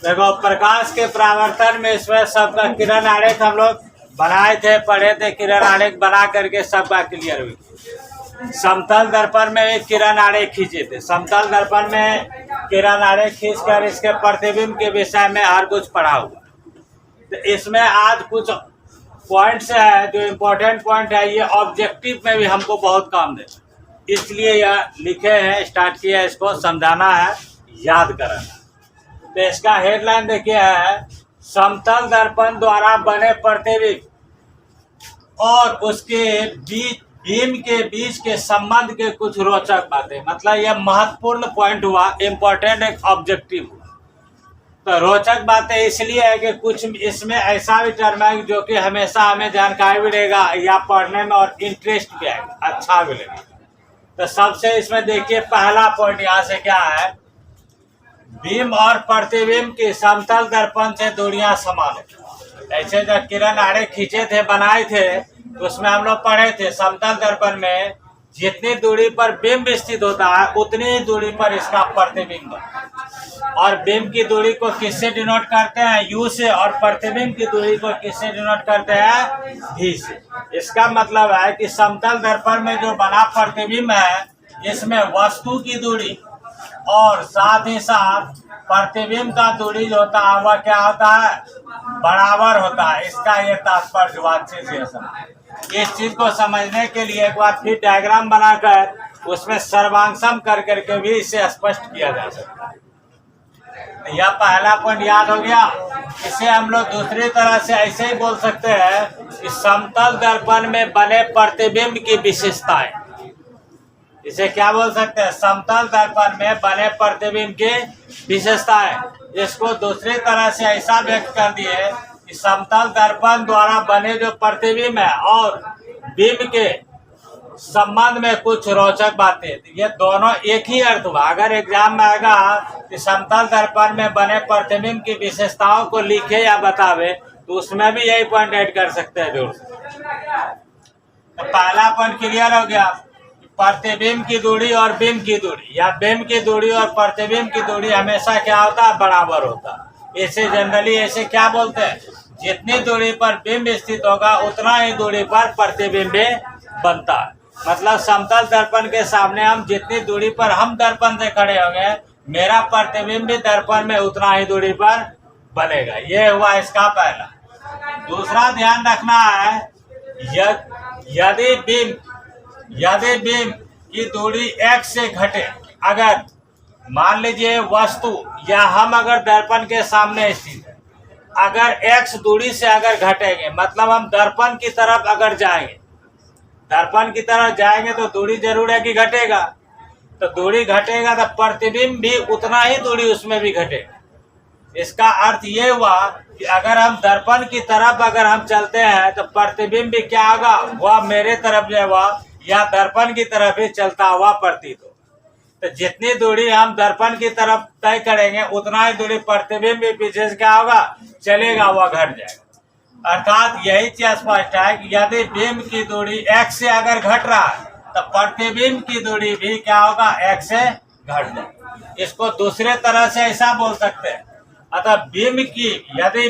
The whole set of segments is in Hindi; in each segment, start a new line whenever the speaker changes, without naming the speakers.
देखो, प्रकाश के परावर्तन में इसमें सबका किरण आरेख हम लोग बनाए थे, पढ़े थे। किरण आरेख बना करके सबका क्लियर हुई। समतल दर्पण में एक किरण आरेख खींचे थे। समतल दर्पण में किरण आरेख खींचकर इसके प्रतिबिंब के विषय में हर कुछ पढ़ा हुआ। तो इसमें आज कुछ पॉइंट्स है जो इम्पोर्टेंट पॉइंट है, ये ऑब्जेक्टिव में भी हमको बहुत काम देता, इसलिए यह लिखे हैं, स्टार्ट किया, इसको समझाना है, याद कराना। तो इसका हेडलाइन देखिए है, समतल दर्पण द्वारा बने प्रतिबिंब और उसके बीच बीम के बीच के संबंध के कुछ रोचक बातें। मतलब यह महत्वपूर्ण पॉइंट हुआ, इम्पोर्टेंट एक ऑब्जेक्टिव हुआ। तो रोचक बातें इसलिए है कि कुछ इसमें ऐसा भी टर्म है जो कि हमेशा हमें जानकारी भी देगा या पढ़ने में और इंटरेस्ट भी आएगा, अच्छा भी लगेगा। तो सबसे इसमें देखिए पहला पॉइंट यहाँ से क्या है, बीम और प्रतिबिंब की समतल दर्पण से दूरियां समान है। ऐसे जब किरण आरेख खींचे थे, बनाए थे, तो उसमें हम लोग पढ़े थे समतल दर्पण में जितनी दूरी पर बिंब स्थित होता है उतनी ही दूरी पर इसका प्रतिबिंब है। और बिंब की दूरी को किससे डिनोट करते हैं? यू से। और प्रतिबिंब की दूरी को किससे डिनोट करते हैं? भी से। इसका मतलब है कि समतल दर्पण में जो बना प्रतिबिंब है, इसमें वस्तु की दूरी और साथ ही साथ प्रतिबिंब का दूरी जो होता है वह क्या होता है? बराबर होता है। इसका ये तात्पर्य हुआ। अच्छे से समझ। इस चीज को समझने के लिए एक बार फिर डायग्राम बनाकर उसमें सर्वांशम कर करके भी इसे स्पष्ट किया जा सकता है। यह पहला पॉइंट याद हो गया। इसे हम लोग दूसरी तरह से ऐसे ही बोल सकते हैं कि समतल दर्पण में बने प्रतिबिंब की विशेषताएं। इसे क्या बोल सकते हैं? समतल दर्पण में बने प्रतिबिंब की विशेषताएं। इसको दूसरी तरह से ऐसा व्यक्त कर दिए कि समतल दर्पण द्वारा बने जो प्रतिबिंब है और बिंब के संबंध में कुछ रोचक बातें। ये दोनों एक ही अर्थ हुआ। अगर एग्जाम में आएगा कि समतल दर्पण में बने प्रतिबिंब की विशेषताओं को लिखे या बतावे, तो उसमें भी यही पॉइंट ऐड कर सकते हैं जोर से। तो पहला पॉइंट क्लियर हो गया। प्रतिबिंब की दूरी और बिंब की दूरी, या बिंब की दूरी और प्रतिबिंब की दूरी हमेशा क्या होता है? बराबर होता है। इसे जनरली ऐसे क्या बोलते हैं? जितनी दूरी पर बिंब स्थित होगा उतना ही दूरी पर प्रतिबिंब बनता है। मतलब समतल दर्पण के सामने हम जितनी दूरी पर हम दर्पण से खड़े होंगे, मेरा प्रतिबिंब भी दर्पण में उतना ही दूरी पर बनेगा। ये हुआ इसका पहला। दूसरा ध्यान रखना है, यदि बिंब की दूरी x से घटे, अगर मान लीजिए वस्तु या हम अगर दर्पण के सामने स्थित है, अगर x दूरी से अगर घटेंगे, मतलब हम दर्पण की तरफ अगर जाएंगे, दर्पण की तरफ जाएंगे तो दूरी जरूर है कि घटेगा। तो दूरी घटेगा तो प्रतिबिंब भी उतना ही दूरी उसमें भी घटेगा। इसका अर्थ ये हुआ कि अगर हम दर्पण की तरफ अगर हम चलते हैं तो प्रतिबिंब भी क्या होगा? वह मेरे तरफ जो है या दर्पण की तरफ ही चलता हुआ प्रतीत हो। तो जितनी दूरी हम दर्पण की तरफ तय करेंगे उतना ही दूरी प्रतिबिंब भी पीछे से क्या होगा? चलेगा, वह घट जाएगा। अर्थात यही चीज स्पष्ट है कि यदि बिंब की दूरी x से अगर घट रहा है तो प्रतिबिंब की दूरी भी क्या होगा? x से घट जाएगा। इसको दूसरे तरह से ऐसा बोल सकते हैं। अतः बिंब की यदि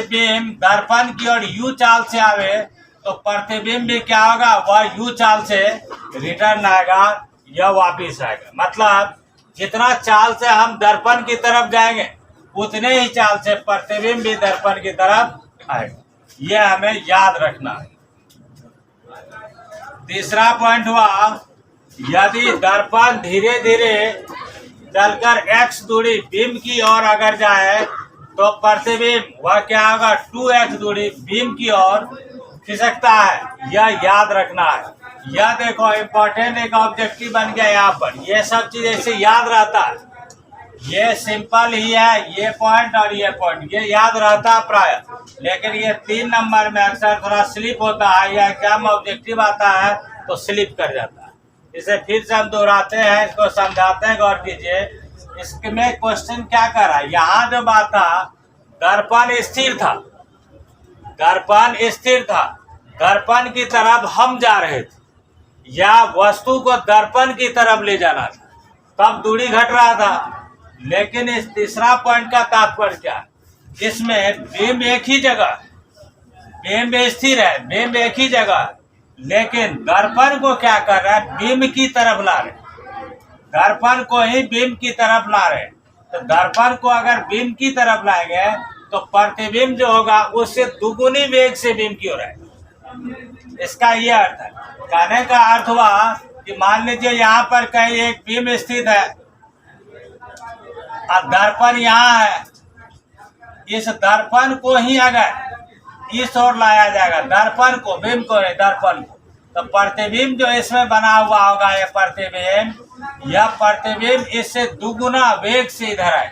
बिंब दर्पण की ओर u चाल से आवे तो प्रतिबिंब भी क्या होगा? वह u चाल से रिटर्न आएगा या वापिस आएगा। मतलब जितना चाल से हम दर्पण की तरफ जाएंगे उतने ही चाल से प्रतिबिंब भी दर्पण की तरफ आएगा। यह हमें याद रखना है। तीसरा पॉइंट हुआ, यदि दर्पण धीरे धीरे चलकर x दूरी बिंब की ओर अगर जाए तो प्रतिबिंब वह क्या होगा? 2x दूरी बिंब की ओर खिसकता है। यह याद रखना है। यह देखो इम्पोर्टेंट एक ऑब्जेक्टिव बन गया यहाँ पर। ये सब चीज ऐसे याद रहता है। ये सिंपल ही है, ये पॉइंट और ये पॉइंट, ये याद रहता है प्राय। लेकिन ये 3 नंबर में अक्सर थोड़ा स्लिप होता है, या एग्जाम ऑब्जेक्टिव आता है तो स्लिप कर जाता है। इसे फिर से हम दोहराते हैं, इसको समझाते हैं, गौर कीजिए। इसमें क्वेश्चन क्या कर रहा है? यहाँ जो बात था, दर्पण स्थिर था, दर्पण की तरफ हम जा रहे थे या वस्तु को दर्पण की तरफ ले जाना था, तब दूरी घट रहा था। लेकिन इस तीसरा पॉइंट का तात्पर्य क्या, इसमें बीम एक ही जगह, बीम स्थिर है, बीम एक ही जगह, लेकिन दर्पण को क्या कर रहा है, बीम की तरफ ला रहे, दर्पण को ही बीम की तरफ ला रहे। तो दर्पण को अगर बीम की तरफ लाएंगे तो प्रतिबिंब जो होगा उससे दुगुनी वेग से बीम की ओर आएगा। इसका ये अर्थ है। कहने का अर्थ हुआ कि मान लीजिए यहाँ पर कहीं एक बीम स्थित है और दर्पण यहाँ है, इस दर्पण को ही अगर इस ओर लाया जाएगा, दर्पण को, बीम को नहीं, दर्पण को, तो प्रतिबिंब जो इसमें बना हुआ होगा यह प्रतिबिंब इससे दुगुना वेग से इधर आए।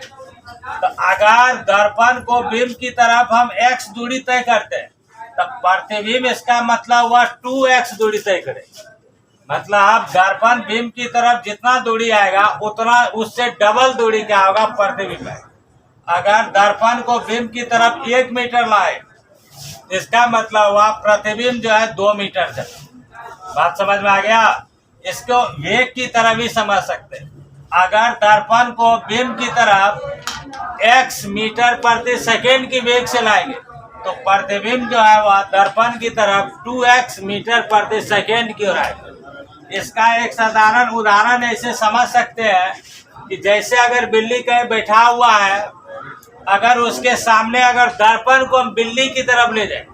तो अगर दर्पण को बीम की तरफ हम x दूरी तय करते हैं तो प्रतिबिंब इसका मतलब हुआ 2x दूरी तय करे। मतलब दर्पण बीम की तरफ जितना दूरी आएगा उतना उससे डबल दूरी क्या होगा, प्रतिबिंब है। अगर दर्पण को बीम की तरफ 1 मीटर लाए, इसका मतलब हुआ प्रतिबिंब जो है 2 मीटर चले। बात समझ में आ गया। इसको वेग की तरह भी समझ सकते हैं। अगर दर्पण को बीम की तरफ x मीटर प्रति सेकेंड की वेग से लाएंगे तो प्रतिबिंब जो है वह दर्पण की तरफ 2x मीटर प्रति सेकेंड की ओर आएगा। इसका एक साधारण उदाहरण ऐसे समझ सकते हैं कि जैसे अगर बिल्ली कहीं बैठा हुआ है, अगर उसके सामने अगर दर्पण को हम बिल्ली की तरफ ले जाए,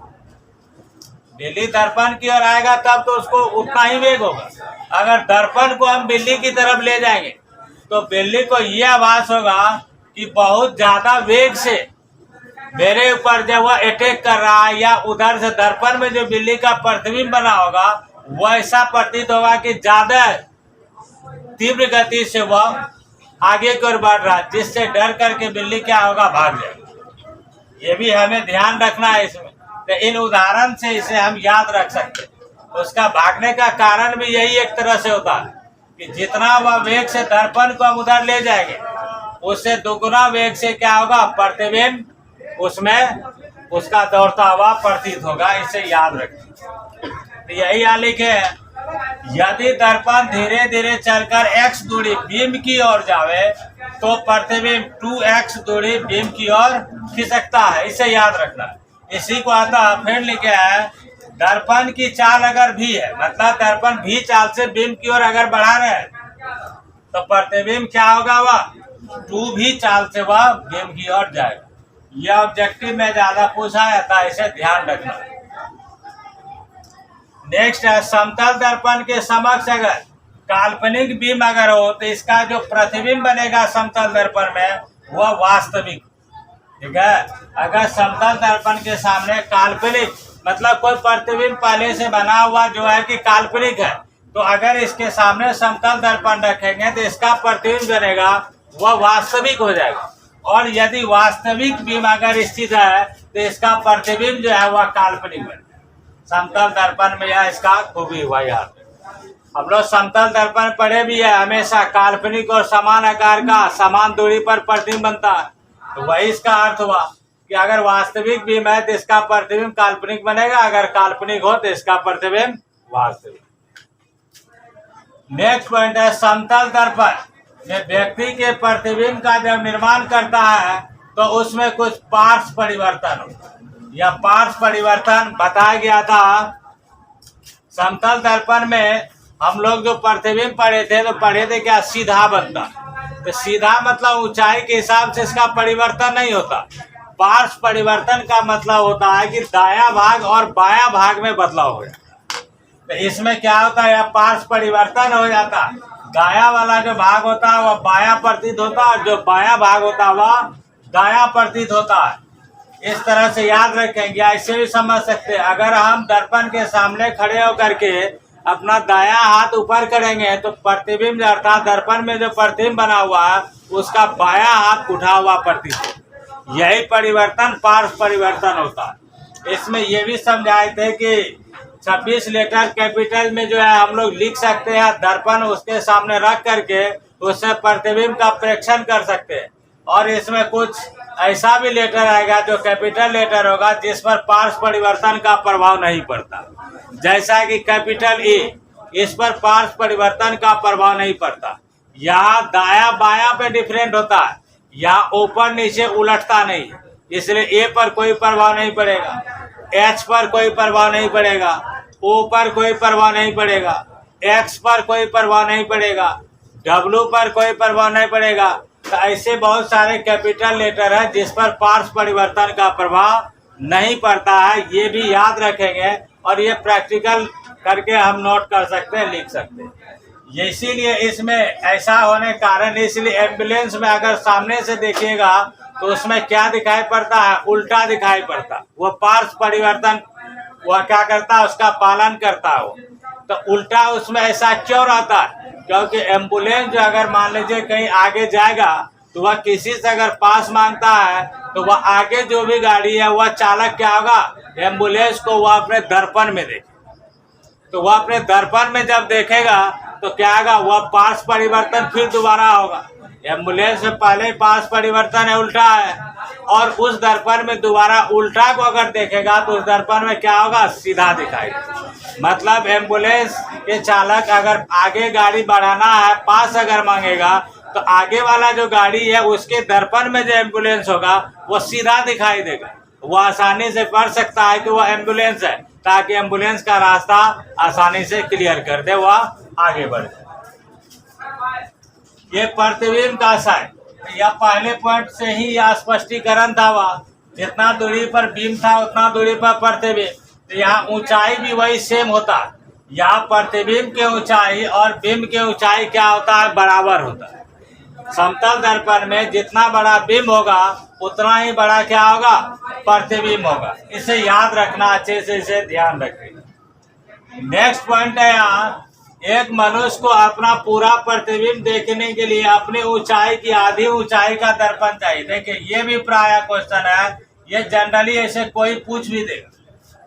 बिल्ली दर्पण की ओर आएगा तब तो उसको उतना ही वेग होगा। अगर दर्पण को हम बिल्ली की तरफ ले जाएंगे तो बिल्ली को ये आभास होगा कि बहुत ज्यादा वेग से मेरे ऊपर जब वह अटैक कर रहा है, या उधर से दर्पण में जो बिल्ली का प्रतिबिंब बना होगा वह ऐसा प्रतीत होगा कि ज्यादा तीव्र गति से वह आगे की ओर बढ़ रहा है, जिससे डर करके बिल्ली क्या होगा, भाग जाएगी। ये भी हमें ध्यान रखना है इसमें। तो इन उदाहरण से इसे हम याद रख सकते हैं। उसका भागने का कारण भी यही एक तरह से होता है कि जितना वह वेग से दर्पण को हम उधर ले जाएंगे उससे दुगुना वेग से क्या होगा, प्रतिबिंब उसमें उसका दौड़ता हुआ प्रतीत होगा। इसे याद रखें। तो यही यहाँ लिखे है, यदि दर्पण धीरे धीरे चलकर x दूरी बीम की ओर जावे तो प्रतिबिंब 2x दूरी बीम की ओर खिसकता है। इसे याद रखना है। इसी को आता फिर लिखे है, दर्पण की चाल अगर भी है, मतलब दर्पण भी चाल से बीम की ओर अगर बढ़ा रहे हैं तो प्रतिबिंब क्या होगा, वह 2 भी चाल से वह बीम की ओर जाएगा। यह ऑब्जेक्टिव में ज्यादा पूछा जाता है, इसे ध्यान रखना। नेक्स्ट है, समतल दर्पण के समक्ष अगर काल्पनिक बीम अगर हो तो इसका जो प्रतिबिंब बनेगा समतल दर्पण में वह वास्तविक। ठीक है। अगर समतल दर्पण के सामने काल्पनिक, मतलब कोई प्रतिबिंब पहले से बना हुआ जो है कि काल्पनिक है, तो अगर इसके सामने समतल दर्पण रखेंगे तो इसका प्रतिबिंब बनेगा वह वास्तविक हो जाएगा। और यदि वास्तविक बीम अगर स्थित है तो इसका प्रतिबिंब जो है वह काल्पनिक बनेगा। समतल दर्पण में यह इसका खूबी हुआ यार। हम लोग समतल दर्पण पढ़े भी है, हमेशा काल्पनिक और समान आकार का समान दूरी पर प्रतिबिंब बनता है। तो वही इसका अर्थ हुआ कि अगर वास्तविक बीम है तो इसका प्रतिबिंब काल्पनिक बनेगा, अगर काल्पनिक हो तो इसका प्रतिबिंब वास्तविक। नेक्स्ट पॉइंट है, समतल दर्पण में व्यक्ति के प्रतिबिंब का जब निर्माण करता है तो उसमें कुछ पार्श्व परिवर्तन हो। यह पार्श्व परिवर्तन बताया गया था। समतल दर्पण में हम लोग जो प्रतिबिंब पढ़े थे तो पढ़े थे क्या, सीधा बनता। तो सीधा मतलब ऊंचाई के हिसाब से इसका परिवर्तन नहीं होता। पार्श्व परिवर्तन का मतलब होता है कि दायां भाग और बायां भाग में बदलाव हो जाता है। तो इसमें क्या होता है, पार्श्व परिवर्तन हो जाता है। दायां वाला जो भाग होता है वह बायां प्रतीत होता है और जो बायां भाग होता है वह दायां प्रतीत होता है। इस तरह से याद रखेंगे। ऐसे भी समझ सकते हैं, अगर हम दर्पण के सामने खड़े होकर के अपना दायां हाथ ऊपर करेंगे तो प्रतिबिंब अर्थात दर्पण में जो प्रतिबिंब बना हुआ है उसका बायां हाथ उठा हुआ प्रतीत हो। यही परिवर्तन पार्श्व परिवर्तन होता है। इसमें यह भी समझाए थे कि 26 लेटर कैपिटल में जो है हम लोग लिख सकते हैं, दर्पण उसके सामने रख करके उससे प्रतिबिंब का प्रेक्षण कर सकते हैं। और इसमें कुछ ऐसा भी लेटर आएगा जो कैपिटल लेटर होगा जिस पर पार्श्व परिवर्तन का प्रभाव नहीं पड़ता, जैसा कि कैपिटल ए, इस पर पार्श्व परिवर्तन का प्रभाव नहीं पड़ता। यहाँ दाया बाया पे डिफरेंट होता है। यहाँ ऊपर नीचे उलटता नहीं, इसलिए ए पर कोई प्रभाव नहीं पड़ेगा, एच पर कोई प्रभाव नहीं पड़ेगा, ओ पर कोई प्रभाव नहीं पड़ेगा, एक्स पर कोई प्रभाव नहीं पड़ेगा, डब्ल्यू पर कोई प्रभाव नहीं पड़ेगा। तो ऐसे बहुत सारे कैपिटल लेटर है जिस पर पार्श्व परिवर्तन का प्रभाव नहीं पड़ता है, ये भी याद रखेंगे और ये प्रैक्टिकल करके हम नोट कर सकते हैं, लिख सकते हैं। इसीलिए इसमें ऐसा होने के कारण, इसलिए एम्बुलेंस में अगर सामने से देखिएगा तो उसमें क्या दिखाई पड़ता है, उल्टा दिखाई पड़ता है। वो पार्श्व परिवर्तन वह क्या करता है, उसका पालन करता है। वो तो उल्टा उसमें ऐसा क्यों रहता है, क्योंकि एम्बुलेंस जो अगर मान लीजिए कहीं आगे जाएगा तो वह किसी से अगर पास मांगता है तो वह आगे जो भी गाड़ी है वह चालक क्या होगा, एम्बुलेंस को वह अपने दर्पण में देखे, तो वह अपने दर्पण में जब देखेगा तो क्या होगा, वह पार्श्व परिवर्तन फिर दोबारा होगा। एम्बुलेंस में पहले पार्श्व परिवर्तन है, उल्टा है, और उस दर्पण में दोबारा उल्टा को अगर देखेगा तो उस दर्पण में क्या होगा, सीधा दिखाई देगा। मतलब एम्बुलेंस के चालक अगर आगे गाड़ी बढ़ाना है, पास अगर मांगेगा तो आगे वाला जो गाड़ी है उसके दर्पण में जो एम्बुलेंस होगा वो सीधा दिखाई देगा, वो आसानी से पढ़ सकता है कि वह एम्बुलेंस है, ताकि एम्बुलेंस का रास्ता आसानी से क्लियर कर दे, वह आगे बढ़ जाए। ये प्रतिबिंब का साइन, यह पहले पॉइंट से ही यह स्पष्टीकरण था, वह जितना दूरी पर बीम था उतना दूरी पर प्रतिबिंब। तो यहाँ ऊंचाई भी वही सेम होता है, यहाँ प्रतिबिंब की ऊंचाई और बिंब की ऊंचाई क्या होता है, बराबर होता है। समतल दर्पण में जितना बड़ा बिंब होगा उतना ही बड़ा क्या होगा, प्रतिबिंब होगा। इसे याद रखना, अच्छे से इसे ध्यान रखिए। नेक्स्ट पॉइंट है यहाँ, एक मनुष्य को अपना पूरा प्रतिबिंब देखने के लिए अपनी ऊंचाई की आधी ऊंचाई का दर्पण चाहिए। देखिए ये भी प्राय क्वेश्चन है, ये जनरली ऐसे कोई पूछ भी देगा,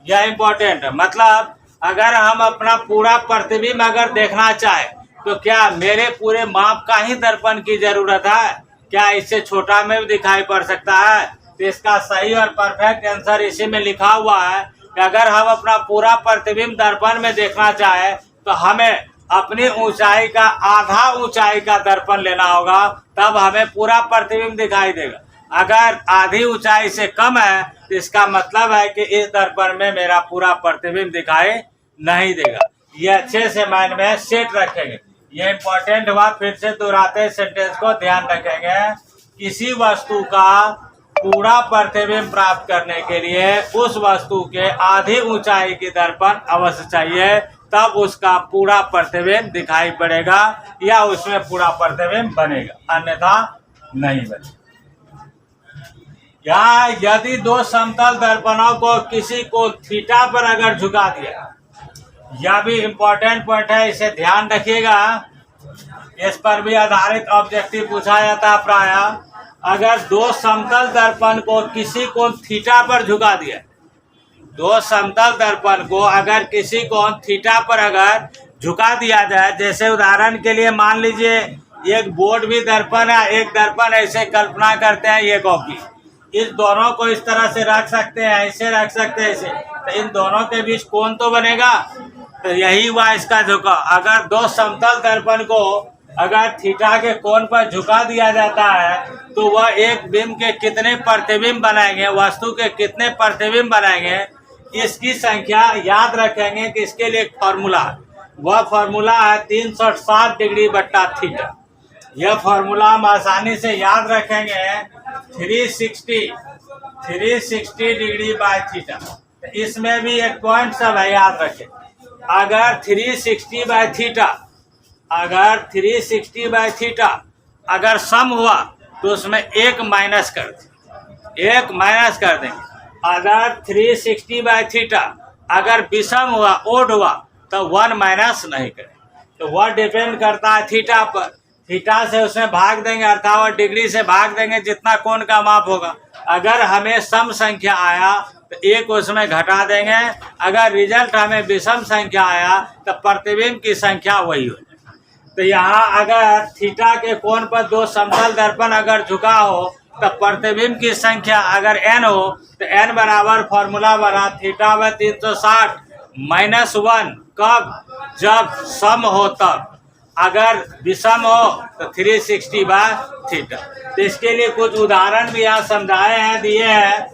यह इम्पोर्टेंट है। मतलब अगर हम अपना पूरा प्रतिबिंब अगर देखना चाहे तो क्या मेरे पूरे माप का ही दर्पण की जरूरत है, क्या इससे छोटा में भी दिखाई पड़ सकता है? तो इसका सही और परफेक्ट आंसर इसी में लिखा हुआ है कि अगर हम अपना पूरा प्रतिबिंब दर्पण में देखना चाहे तो हमें अपनी ऊंचाई का आधा ऊंचाई का दर्पण लेना होगा, तब हमें पूरा प्रतिबिंब दिखाई देगा। अगर आधी ऊंचाई से कम है तो इसका मतलब है कि इस दर्पण में मेरा पूरा प्रतिबिंब दिखाई नहीं देगा। ये अच्छे से माइंड में सेट रखेंगे, ये इम्पोर्टेंट हुआ। फिर से दोहराते सेंटेंस को ध्यान रखेंगे, किसी वस्तु का पूरा प्रतिबिंब प्राप्त करने के लिए उस वस्तु के आधी ऊंचाई की दर्पण अवश्य चाहिए, तब उसका पूरा प्रतिबिंब दिखाई पड़ेगा या उसमें पूरा प्रतिबिंब बनेगा, अन्यथा नहीं बनेगा। यहाँ यदि दो समतल दर्पणों को किसी को थीटा पर अगर झुका दिया, यह भी इम्पोर्टेंट पॉइंट है, इसे ध्यान रखिएगा। इस पर भी आधारित ऑब्जेक्टिव पूछा जाता है प्राय। अगर दो समतल दर्पण को किसी को थीटा पर झुका दिया, दो समतल दर्पण को अगर किसी को थीटा पर अगर झुका दिया जाए, जैसे उदाहरण के लिए मान लीजिए एक बोर्ड भी दर्पण है, एक दर्पण, ऐसे कल्पना करते हैं ये कॉपी, इस दोनों को इस तरह से रख सकते हैं, ऐसे रख सकते हैं, ऐसे, तो इन दोनों के बीच कोण तो बनेगा। तो यही हुआ इसका झुकाव। अगर दो समतल दर्पण को अगर थीटा के कोण पर झुका दिया जाता है तो वह एक बिंब के कितने प्रतिबिंब बनाएंगे, वस्तु के कितने प्रतिबिंब बनाएंगे, इसकी संख्या याद रखेंगे कि इसके लिए एक फॉर्मूला, वह फॉर्मूला है 360 डिग्री बट्टा थीटा। यह फॉर्मूला हम आसानी से याद रखेंगे, 360 डिग्री बाय थीटा। इसमें भी एक पॉइंट सब है, याद रखें। अगर 360 बाय थीटा, अगर 360 बाय थीटा अगर सम हुआ तो उसमें एक माइनस कर दें, एक माइनस कर देंगे। अगर 360 बाय थीटा अगर विषम हुआ, ओड हुआ, तो 1 माइनस नहीं करें। तो वह डिपेंड करता है थीटा पर। थीटा से उसमें भाग देंगे, अर्थात डिग्री से भाग देंगे जितना कोण का माप होगा। अगर हमें सम संख्या आया तो एक उसमें घटा देंगे, अगर रिजल्ट हमें विषम संख्या आया तो प्रतिबिंब की संख्या वही हो। तो यहाँ अगर थीटा के कोण पर दो समतल दर्पण अगर झुका हो तो प्रतिबिंब की संख्या अगर n हो तो n बराबर फॉर्मूला बना थीटा बाय 360 -1। कब? जब सम हो तब। अगर विषम हो तो 360/θ। तो इसके लिए कुछ उदाहरण भी यहाँ समझाए हैं, दिए हैं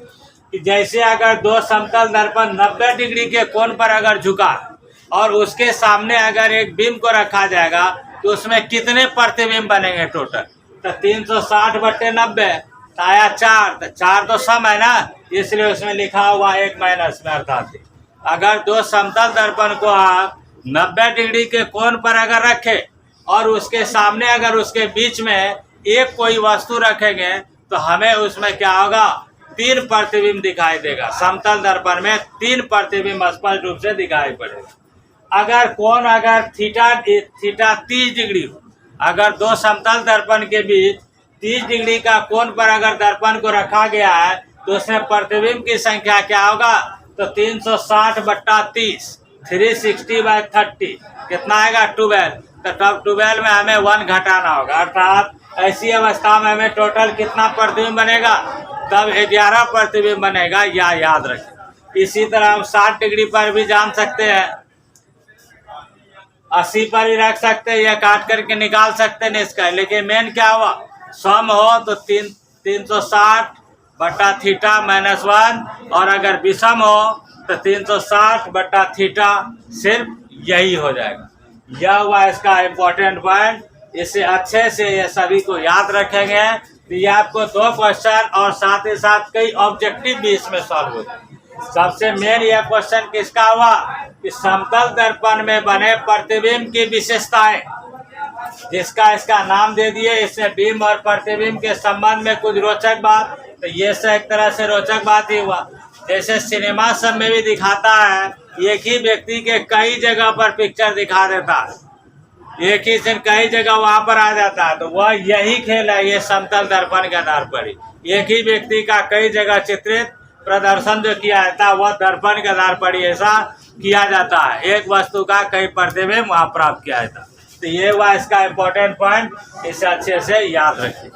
कि जैसे अगर दो समतल दर्पण 90 डिग्री के कोण पर अगर झुका और उसके सामने अगर एक बिंब को रखा जाएगा तो उसमें कितने प्रतिबिंब बनेंगे टोटल? तो 360/90 तो आया 4, तो 4 तो सम है ना, इसलिए उसमें लिखा हुआ 1 माइनस में, अर्थात अगर दो समतल दर्पण को आप 90 डिग्री के कोण पर अगर रखे और उसके सामने अगर उसके बीच में एक कोई वस्तु रखेंगे तो हमें उसमें क्या होगा? 3 प्रतिबिंब दिखाई देगा। समतल दर्पण में 3 प्रतिबिंब स्पष्ट रूप से दिखाई पड़ेगा। अगर कोण अगर थीटा 30 डिग्री हो, अगर दो समतल दर्पण के बीच 30 डिग्री का कोण पर अगर दर्पण को रखा गया है तो उसमें प्रतिबिंब की संख्या क्या होगा? तो 360/30, 360/30 कितना आएगा? 12। तो तब 12 में हमें 1 घटाना होगा, अर्थात ऐसी अवस्था में हमें टोटल कितना प्रतिबिंब बनेगा? तब 11 प्रतिबिंब बनेगा, या याद रखें। इसी तरह हम 60 डिग्री पर भी जान सकते हैं, 80 पर ही रख सकते हैं, या काट करके निकाल सकते हैं इसका। लेकिन मेन क्या हुआ? सम हो तो 360/θ - 1, और अगर विषम हो तो 360/θ, सिर्फ यही हो जाएगा। यह हुआ इसका इम्पोर्टेंट पॉइंट। इसे अच्छे से ये सभी को याद रखेंगे तो ये आपको 2 क्वेश्चन और साथ ही साथ कई ऑब्जेक्टिव भी इसमें सॉल्व होते। सबसे मेन यह क्वेश्चन किसका हुआ कि समतल दर्पण में बने प्रतिबिंब की विशेषताएं, जिसका इसका नाम दे दिए। इसमें बिंब और प्रतिबिंब के संबंध में कुछ रोचक बात, तो ये से एक तरह से रोचक बात ही हुआ। जैसे सिनेमा सब में भी दिखाता है, एक ही व्यक्ति के कई जगह पर पिक्चर दिखा देता है, एक ही सीन कई जगह वहां पर आ जाता है, तो वह यही खेल है ये समतल दर्पण के आधार पर ही। एक ही व्यक्ति का कई जगह चित्रित प्रदर्शन जो किया जाता है वह दर्पण के आधार पर ही ऐसा किया जाता है। एक वस्तु का कई प्रतिबिंब वहां प्राप्त किया जाता है। तो ये हुआ इसका इम्पोर्टेंट पॉइंट, इसे अच्छे से याद रखिए।